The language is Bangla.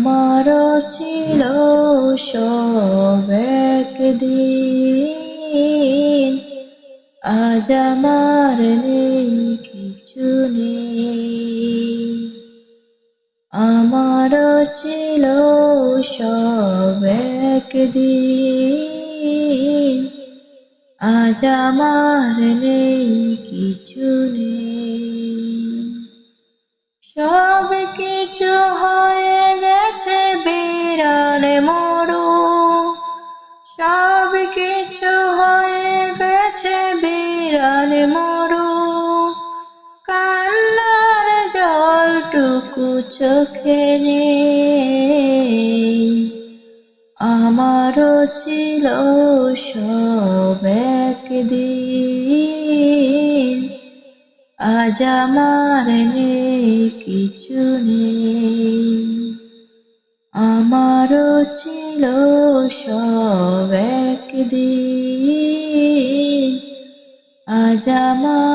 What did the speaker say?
আমারও ছিল সব একদিন, আজ আমার নেই কিছু নেই। আমারও ছিল সব একদিন, আজ আমার নেই কিছু নেই। সব কিছু হয়ে গেছে বিরান মরু, সব কিছু হয়ে গেছে বিরান মরু। কান্নার জলটুকু চোখে নেই। আমারও ছিল সব একদিন, আজ আমার নেই কিছু নেই। আমারও ছিল সব একদিন, আজ আমার